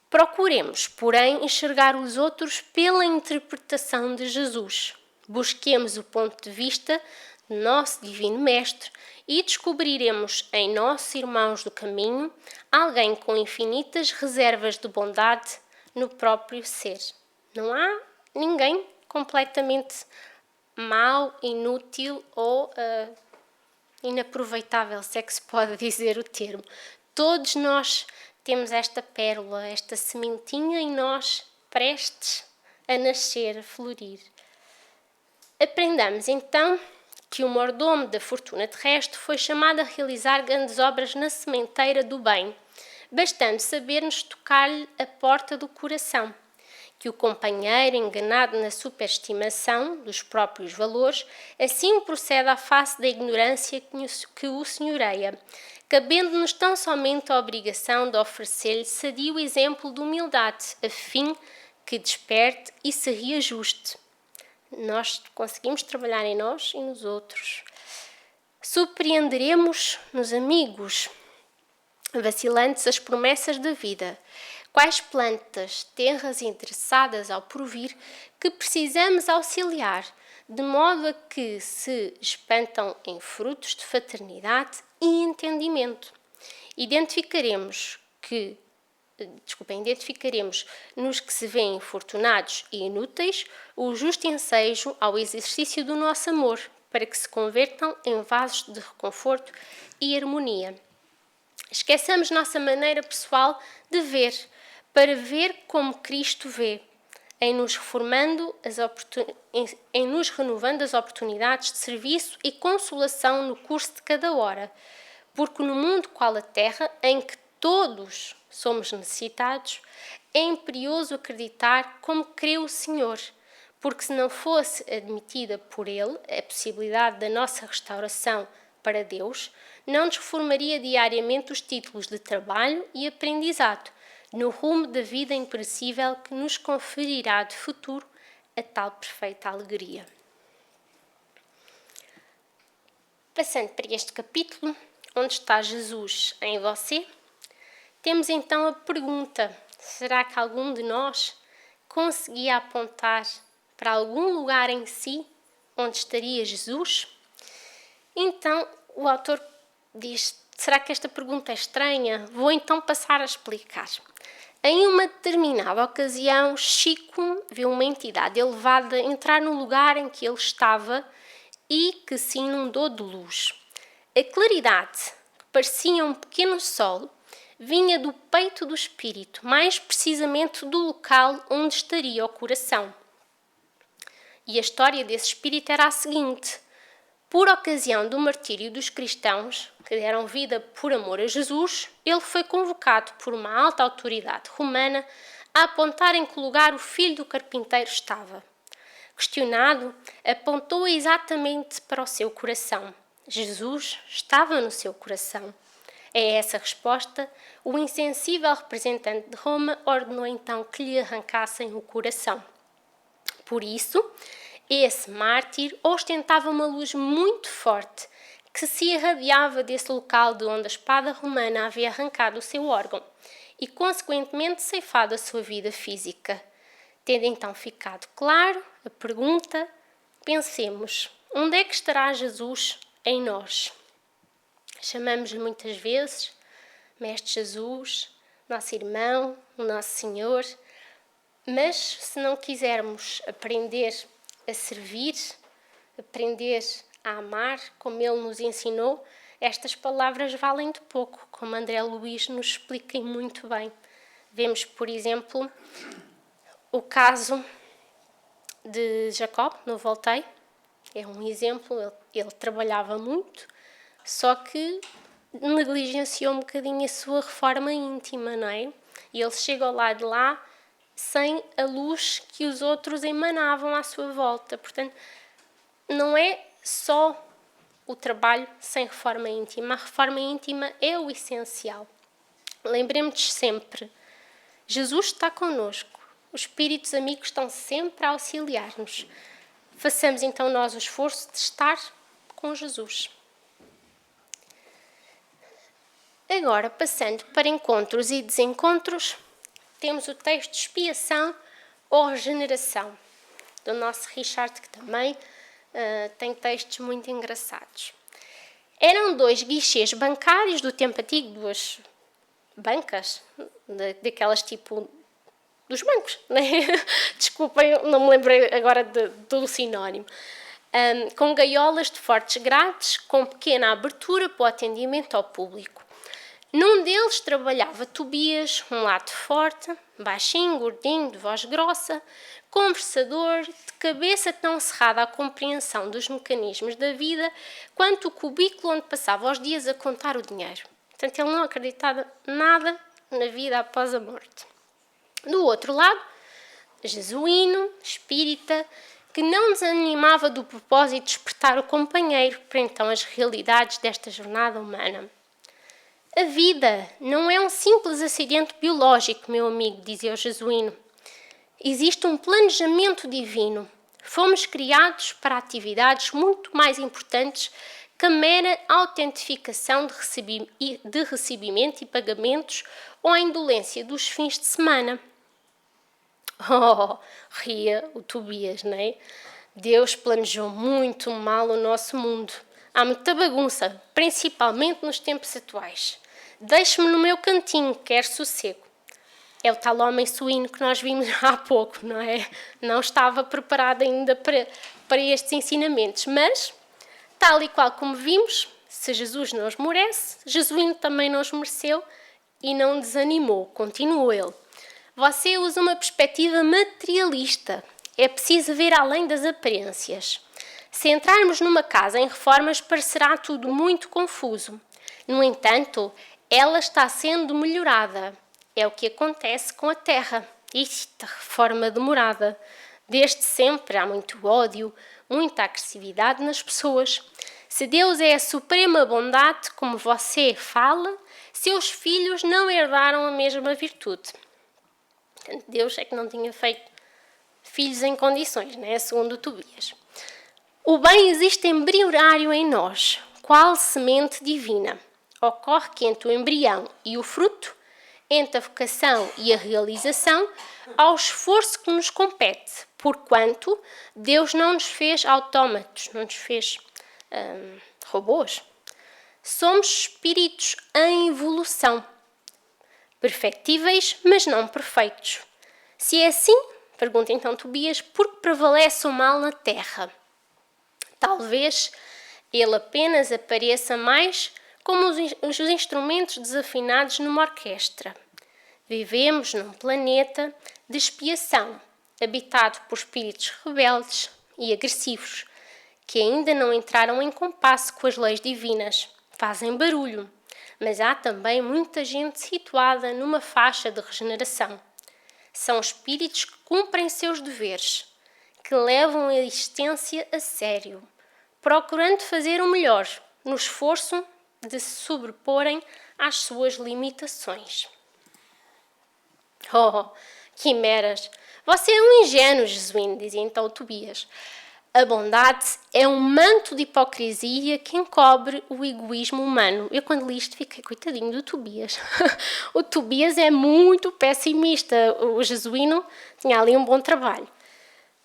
Speaker 2: Procuremos, porém, enxergar os outros pela interpretação de Jesus. Busquemos o ponto de vista do nosso Divino Mestre e descobriremos em nossos irmãos do caminho alguém com infinitas reservas de bondade no próprio ser. Não há ninguém completamente mau, inútil ou inaproveitável, se é que se pode dizer o termo. Todos nós temos esta pérola, esta sementinha em nós, prestes a nascer, a florir. Aprendamos então que o mordomo da fortuna terrestre foi chamado a realizar grandes obras na sementeira do bem, bastando saber-nos tocar-lhe a porta do coração, que o companheiro, enganado na superestimação dos próprios valores, assim procede à face da ignorância que o senhoreia, cabendo-nos tão somente a obrigação de oferecer-lhe sadio exemplo de humildade, a fim que desperte e se reajuste. Nós conseguimos trabalhar em nós e nos outros. Surpreenderemos nos amigos vacilantes as promessas da vida, quais plantas tenras e interessadas ao porvir que precisamos auxiliar, de modo a que se espantam em frutos de fraternidade e entendimento. Identificaremos nos que se veem infortunados e inúteis o justo ensejo ao exercício do nosso amor, para que se convertam em vasos de reconforto e harmonia. Esqueçamos nossa maneira pessoal de ver, para ver como Cristo vê, em nos renovando as oportunidades de serviço e consolação no curso de cada hora, porque no mundo qual a terra, em que todos somos necessitados, é imperioso acreditar como crê o Senhor, porque se não fosse admitida por Ele a possibilidade da nossa restauração para Deus, não nos formaria diariamente os títulos de trabalho e aprendizado, no rumo da vida imperecível que nos conferirá de futuro a tal perfeita alegria. Passando para este capítulo, onde está Jesus em você, temos então a pergunta: será que algum de nós conseguia apontar para algum lugar em si onde estaria Jesus? Então, o autor diz: será que esta pergunta é estranha? Vou então passar a explicar. Em uma determinada ocasião, Chico viu uma entidade elevada entrar no lugar em que ele estava e que se inundou de luz. A claridade, que parecia um pequeno sol, vinha do peito do espírito, mais precisamente do local onde estaria o coração. E a história desse espírito era a seguinte: por ocasião do martírio dos cristãos, que deram vida por amor a Jesus, ele foi convocado por uma alta autoridade romana a apontar em que lugar o filho do carpinteiro estava. Questionado, apontou exatamente para o seu coração. Jesus estava no seu coração. A essa resposta, o insensível representante de Roma ordenou então que lhe arrancassem o coração. Por isso, esse mártir ostentava uma luz muito forte que se irradiava desse local de onde a espada romana havia arrancado o seu órgão e, consequentemente, ceifado a sua vida física. Tendo então ficado claro a pergunta, pensemos, onde é que estará Jesus em nós? Chamamos-lhe muitas vezes Mestre Jesus, nosso irmão, o nosso Senhor, mas se não quisermos aprender a servir, aprender a amar, como Ele nos ensinou, estas palavras valem de pouco, como André Luiz nos explica muito bem. Vemos, por exemplo, o caso de Jacó, no Voltaire, é um exemplo, ele trabalhava muito, só que negligenciou um bocadinho a sua reforma íntima, não é? E ele chega ao lado de lá sem a luz que os outros emanavam à sua volta. Portanto, não é só o trabalho sem reforma íntima. A reforma íntima é o essencial. Lembremos-nos sempre, Jesus está connosco. Os espíritos amigos estão sempre a auxiliar-nos. Façamos então nós o esforço de estar com Jesus. Agora, passando para encontros e desencontros, temos o texto de expiação ou regeneração, do nosso Richard, que também tem textos muito engraçados. Eram 2 guichês bancários do tempo antigo, 2 bancas, daquelas tipo dos bancos, né? Desculpem, não me lembrei agora do sinónimo. Com gaiolas de fortes grades, com pequena abertura para o atendimento ao público. Num deles trabalhava Tobias, um lado forte, baixinho, gordinho, de voz grossa, conversador, de cabeça tão cerrada à compreensão dos mecanismos da vida, quanto o cubículo onde passava os dias a contar o dinheiro. Portanto, ele não acreditava nada na vida após a morte. Do outro lado, jesuíno, espírita, que não desanimava do propósito de despertar o companheiro para então as realidades desta jornada humana. A vida não é um simples acidente biológico, meu amigo, dizia o jesuíno. Existe um planejamento divino. Fomos criados para atividades muito mais importantes que a mera autentificação de recebimento e pagamentos ou a indolência dos fins de semana. Oh, ria o Tobias, não é? Deus planejou muito mal o nosso mundo. Há muita bagunça, principalmente nos tempos atuais. Deixe-me no meu cantinho, quero sossego. É o tal homem suíno que nós vimos há pouco, não é? Não estava preparado ainda para estes ensinamentos, mas, tal e qual como vimos, se Jesus não os merece, Jesuíno também não os mereceu e não desanimou, continuou ele. Você usa uma perspectiva materialista. É preciso ver além das aparências. Se entrarmos numa casa em reformas, parecerá tudo muito confuso. No entanto, ela está sendo melhorada. É o que acontece com a terra. Isto, reforma demorada. Desde sempre há muito ódio, muita agressividade nas pessoas. Se Deus é a suprema bondade, como você fala, seus filhos não herdaram a mesma virtude. Deus é que não tinha feito filhos em condições, né? Segundo Tobias. O bem existe embrionário em nós, qual semente divina. Ocorre que entre o embrião e o fruto, entre a vocação e a realização, há o esforço que nos compete, porquanto Deus não nos fez autómatos, não nos fez robôs. Somos espíritos em evolução, perfectíveis, mas não perfeitos. Se é assim, pergunta então Tobias, por que prevalece o mal na Terra? Talvez ele apenas apareça mais como os instrumentos desafinados numa orquestra. Vivemos num planeta de expiação, habitado por espíritos rebeldes e agressivos, que ainda não entraram em compasso com as leis divinas. Fazem barulho, mas há também muita gente situada numa faixa de regeneração. São espíritos que cumprem seus deveres, que levam a existência a sério, procurando fazer o melhor, no esforço de se sobreporem às suas limitações. Oh, quimeras! Você é um ingênuo, Jesuíno, dizia então Tobias. A bondade é um manto de hipocrisia que encobre o egoísmo humano. Eu, quando li isto, fiquei coitadinho do Tobias. O Tobias é muito pessimista. O Jesuíno tinha ali um bom trabalho.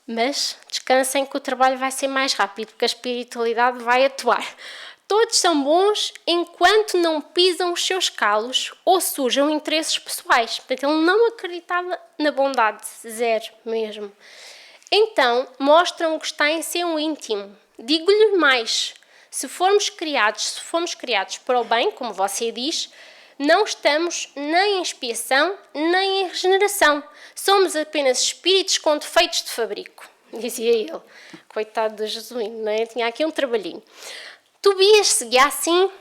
Speaker 2: Mas descansem que o trabalho vai ser mais rápido, porque a espiritualidade vai atuar. Todos são bons enquanto não pisam os seus calos ou sujam interesses pessoais. Portanto, ele não acreditava na bondade, zero mesmo. Então, mostram o que está em seu íntimo. Digo-lhe mais, se fomos criados para o bem, como você diz, não estamos nem em expiação, nem em regeneração. Somos apenas espíritos com defeitos de fabrico, dizia ele. Coitado do Jesuíno, não é? Tinha aqui um trabalhinho. Tobias seguia assim,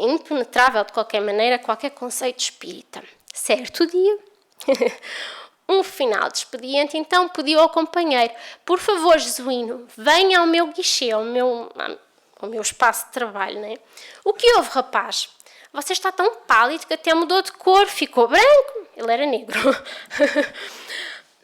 Speaker 2: impenetrável de qualquer maneira, qualquer conceito espírita. Certo dia, um final de expediente, então pediu ao companheiro: por favor, Jesuíno, venha ao meu guichê, ao meu espaço de trabalho, não é? O que houve, rapaz? Você está tão pálido que até mudou de cor, ficou branco. Ele era negro.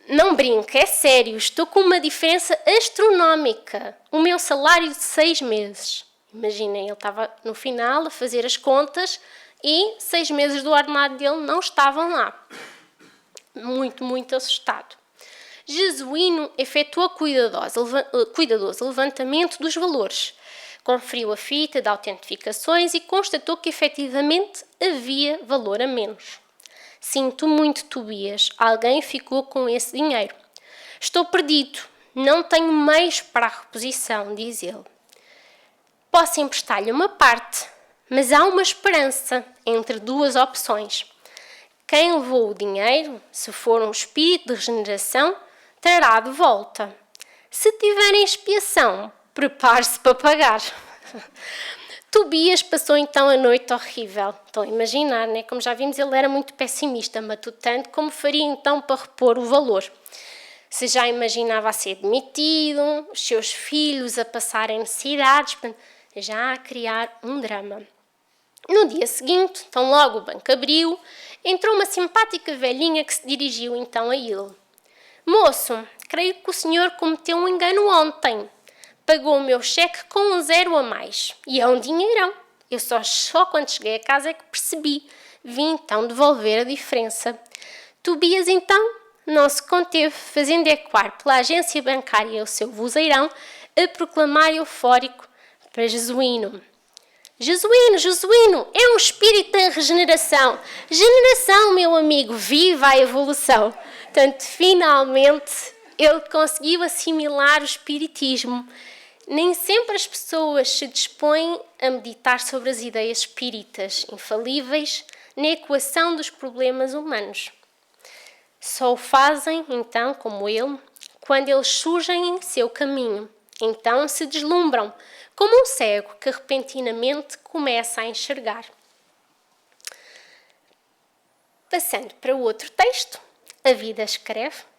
Speaker 2: Não brinque, é sério, estou com uma diferença astronómica. O meu salário de 6 meses. Imaginem, ele estava no final a fazer as contas e 6 meses do ordenado dele não estavam lá. Muito, muito assustado. Jesuíno efetuou cuidadoso levantamento dos valores. Conferiu a fita de autentificações e constatou que efetivamente havia valor a menos. Sinto muito, Tobias, alguém ficou com esse dinheiro. Estou perdido, não tenho meios para a reposição, diz ele. Posso emprestar-lhe uma parte, mas há uma esperança entre duas opções. Quem levou o dinheiro, se for um espírito de regeneração, trará de volta. Se tiver em expiação, prepare-se para pagar. Tobias passou então a noite horrível. Estão a imaginar, né? Como já vimos, ele era muito pessimista, matutando como faria então para repor o valor. Se já imaginava a ser demitido, os seus filhos a passarem necessidades, já a criar um drama. No dia seguinte, tão logo o banco abriu, entrou uma simpática velhinha que se dirigiu então a ele. Moço, creio que o senhor cometeu um engano ontem. Pagou o meu cheque com um 0 a mais. E é um dinheirão. Eu só quando cheguei a casa é que percebi. Vim então devolver a diferença. Tobias então não se conteve, fazendo ecoar pela agência bancária o seu vozeirão, a proclamar eufórico para Jesuíno. Jesuíno, Jesuíno, é um espírito em regeneração. Generação, meu amigo, viva a evolução. Portanto, finalmente, ele conseguiu assimilar o espiritismo. Nem sempre as pessoas se dispõem a meditar sobre as ideias espíritas, infalíveis na equação dos problemas humanos. Só o fazem, então, como ele, quando eles surgem em seu caminho. Então se deslumbram, como um cego que repentinamente começa a enxergar. Passando para o outro texto, A Vida Escreve.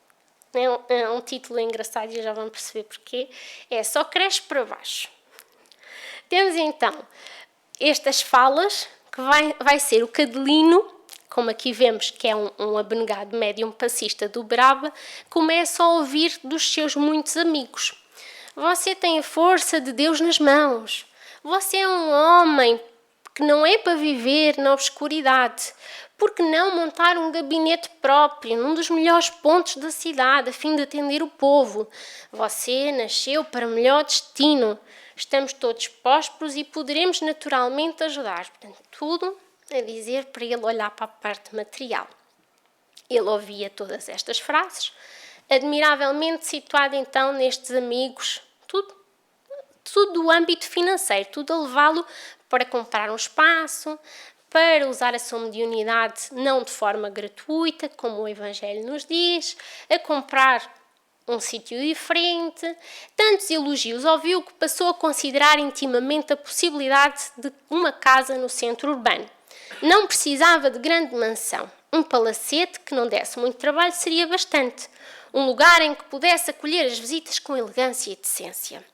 Speaker 2: É um título engraçado e já vão perceber porquê. É Só Cresce para Baixo. Temos então estas falas, que vai ser o Cadelino, como aqui vemos que é um abnegado médium passista do Braba, começa a ouvir dos seus muitos amigos. Você tem a força de Deus nas mãos. Você é um homem que não é para viver na obscuridade. Por que não montar um gabinete próprio num dos melhores pontos da cidade, a fim de atender o povo? Você nasceu para melhor destino. Estamos todos prósperos e poderemos naturalmente ajudar. Portanto, tudo a dizer para ele olhar para a parte material. Ele ouvia todas estas frases, admiravelmente situado então nestes amigos, tudo do âmbito financeiro, tudo a levá-lo para comprar um espaço, para usar a sua mediunidade não de forma gratuita, como o Evangelho nos diz, a comprar um sítio diferente. Tantos elogios ouviu que passou a considerar intimamente a possibilidade de uma casa no centro urbano. Não precisava de grande mansão. Um palacete que não desse muito trabalho seria bastante. Um lugar em que pudesse acolher as visitas com elegância e decência.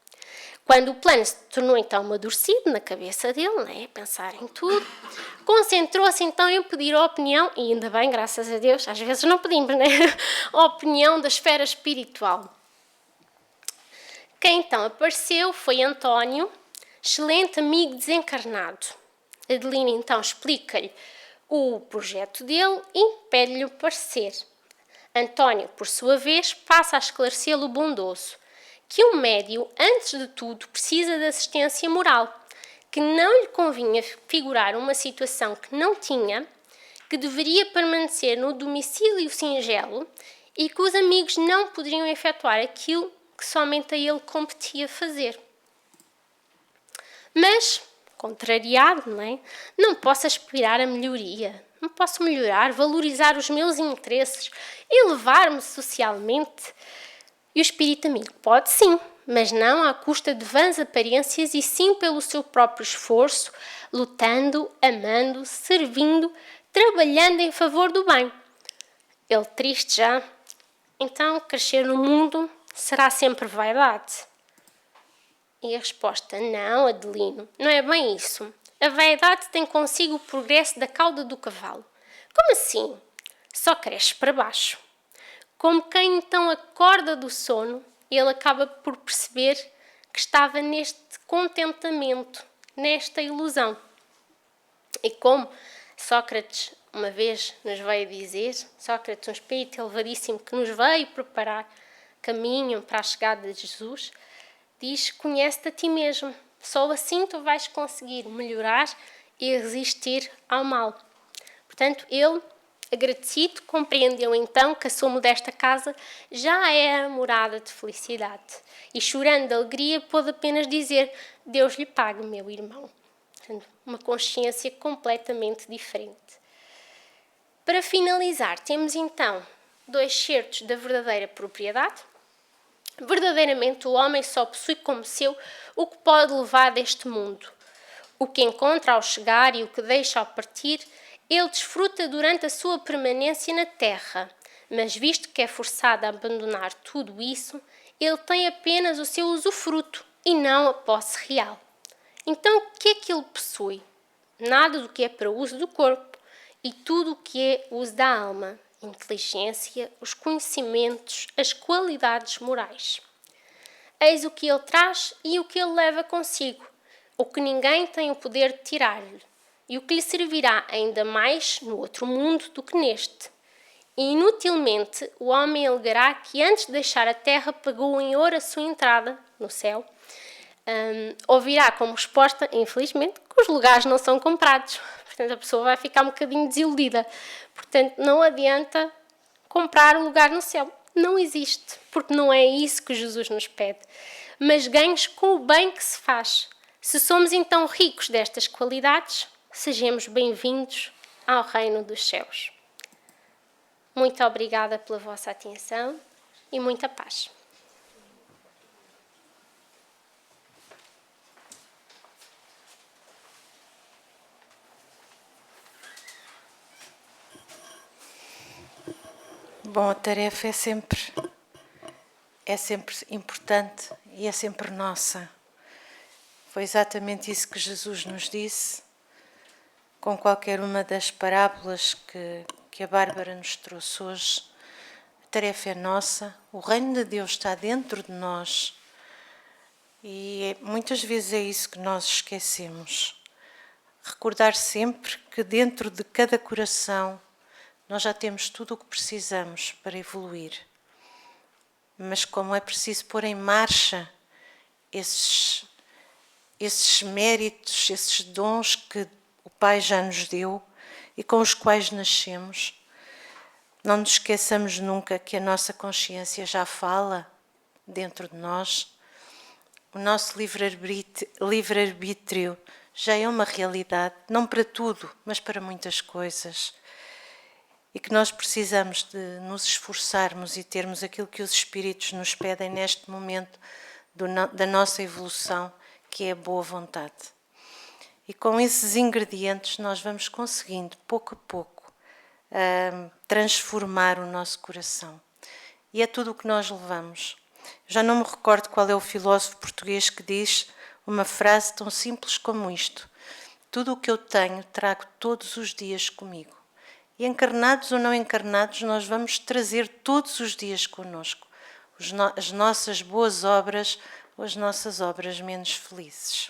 Speaker 2: Quando o plano se tornou então amadurecido na cabeça dele, né, pensar em tudo, concentrou-se então em pedir a opinião, e ainda bem, graças a Deus, às vezes não pedimos, né, a opinião da esfera espiritual. Quem então apareceu foi António, excelente amigo desencarnado. Adelina então explica-lhe o projeto dele e pede-lhe o parecer. António, por sua vez, passa a esclarecê-lo bondoso, que um médium, antes de tudo, precisa de assistência moral, que não lhe convinha figurar uma situação que não tinha, que deveria permanecer no domicílio singelo e que os amigos não poderiam efetuar aquilo que somente a ele competia fazer. Mas, contrariado, não posso aspirar a melhoria, não posso melhorar, valorizar os meus interesses, elevar-me socialmente. E o espírito amigo pode sim, mas não à custa de vãs aparências e sim pelo seu próprio esforço, lutando, amando, servindo, trabalhando em favor do bem. Ele triste já? Então, crescer no mundo será sempre vaidade? E a resposta, não, Adelino, não é bem isso. A vaidade tem consigo o progresso da cauda do cavalo. Como assim? Só cresce para baixo. Como quem então acorda do sono, ele acaba por perceber que estava neste contentamento, nesta ilusão. E como Sócrates uma vez nos veio dizer, Sócrates, um espírito elevadíssimo que nos veio preparar caminho para a chegada de Jesus, diz, conhece-te a ti mesmo. Só assim tu vais conseguir melhorar e resistir ao mal. Portanto, ele, agradecido, compreendeu então que a sua modesta casa já era morada de felicidade. E chorando de alegria, pôde apenas dizer, Deus lhe pague, meu irmão. Portanto, uma consciência completamente diferente. Para finalizar, temos então 2 certos da verdadeira propriedade. Verdadeiramente o homem só possui como seu o que pode levar deste mundo. O que encontra ao chegar e o que deixa ao partir, ele desfruta durante a sua permanência na terra, mas visto que é forçado a abandonar tudo isso, ele tem apenas o seu usufruto e não a posse real. Então o que é que ele possui? Nada do que é para o uso do corpo e tudo o que é uso da alma. Inteligência, os conhecimentos, as qualidades morais. Eis o que ele traz e o que ele leva consigo, o que ninguém tem o poder de tirar-lhe, e o que lhe servirá ainda mais no outro mundo do que neste. E inutilmente o homem alegará que antes de deixar a terra pagou em ouro a sua entrada no céu, ouvirá como resposta, infelizmente, que os lugares não são comprados. Portanto, a pessoa vai ficar um bocadinho desiludida. Portanto, não adianta comprar o lugar no céu. Não existe, porque não é isso que Jesus nos pede. Mas ganhos com o bem que se faz. Se somos então ricos destas qualidades, sejamos bem-vindos ao reino dos céus. Muito obrigada pela vossa atenção e muita paz.
Speaker 3: Bom, a tarefa é sempre importante e é sempre nossa. Foi exatamente isso que Jesus nos disse, com qualquer uma das parábolas que a Bárbara nos trouxe hoje. A tarefa é nossa, o reino de Deus está dentro de nós e muitas vezes é isso que nós esquecemos. Recordar sempre que dentro de cada coração nós já temos tudo o que precisamos para evoluir. Mas como é preciso pôr em marcha esses méritos, esses dons que o Pai já nos deu e com os quais nascemos, não nos esqueçamos nunca que a nossa consciência já fala dentro de nós. O nosso livre-arbítrio já é uma realidade, não para tudo, mas para muitas coisas. E que nós precisamos de nos esforçarmos e termos aquilo que os Espíritos nos pedem neste momento da nossa evolução, que é a boa vontade. E com esses ingredientes nós vamos conseguindo, pouco a pouco, transformar o nosso coração. E é tudo o que nós levamos. Já não me recordo qual é o filósofo português que diz uma frase tão simples como isto: tudo o que eu tenho trago todos os dias comigo. E encarnados ou não encarnados, nós vamos trazer todos os dias connosco as nossas boas obras ou as nossas obras menos felizes.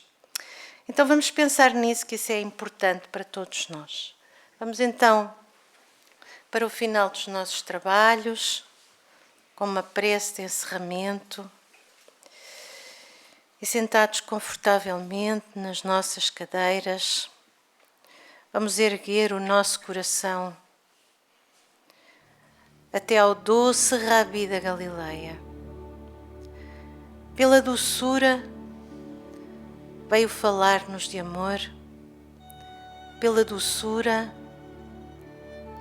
Speaker 3: Então vamos pensar nisso, que isso é importante para todos nós. Vamos então para o final dos nossos trabalhos, com uma prece de encerramento, e sentados confortavelmente nas nossas cadeiras, vamos erguer o nosso coração até ao doce Rabi da Galileia. Pela doçura veio falar-nos de amor, pela doçura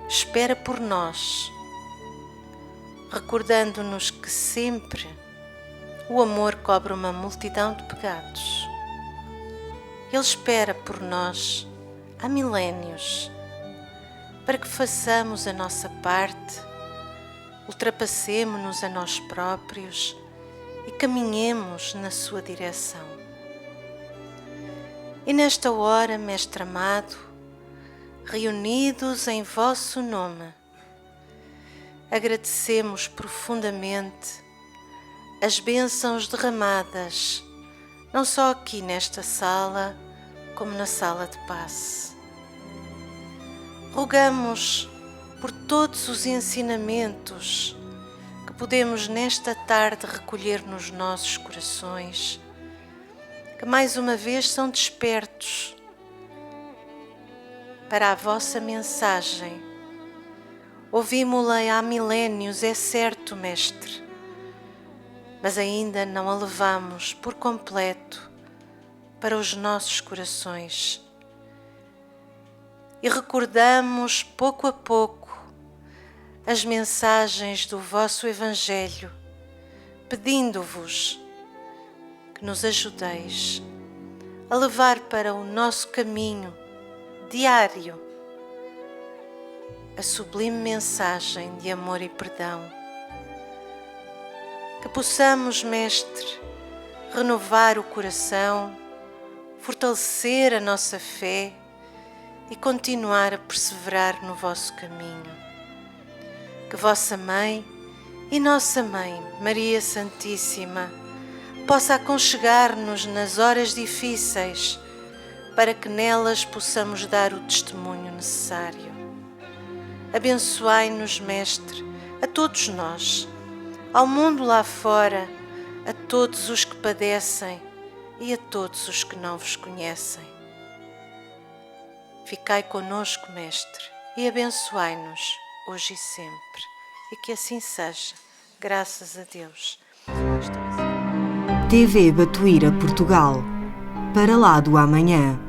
Speaker 3: espera por nós, recordando-nos que sempre o amor cobre uma multidão de pecados. Ele espera por nós há milénios, para que façamos a nossa parte, ultrapassemo-nos a nós próprios e caminhemos na sua direção. E nesta hora, Mestre amado, reunidos em vosso nome, agradecemos profundamente as bênçãos derramadas, não só aqui nesta sala, como na sala de passe. Rogamos por todos os ensinamentos que podemos nesta tarde recolher nos nossos corações, que mais uma vez são despertos para a vossa mensagem. Ouvimo-la há milénios, é certo, Mestre, mas ainda não a levamos por completo para os nossos corações. E recordamos pouco a pouco as mensagens do vosso Evangelho, pedindo-vos que nos ajudeis a levar para o nosso caminho diário a sublime mensagem de amor e perdão. Que possamos, Mestre, renovar o coração, fortalecer a nossa fé e continuar a perseverar no vosso caminho. Que vossa Mãe e nossa Mãe, Maria Santíssima, possa aconchegar-nos nas horas difíceis, para que nelas possamos dar o testemunho necessário. Abençoai-nos, Mestre, a todos nós, ao mundo lá fora, a todos os que padecem e a todos os que não vos conhecem. Ficai conosco, Mestre, e abençoai-nos hoje e sempre. E que assim seja, graças a Deus.
Speaker 1: TV Batuíra Portugal. Para lá do amanhã.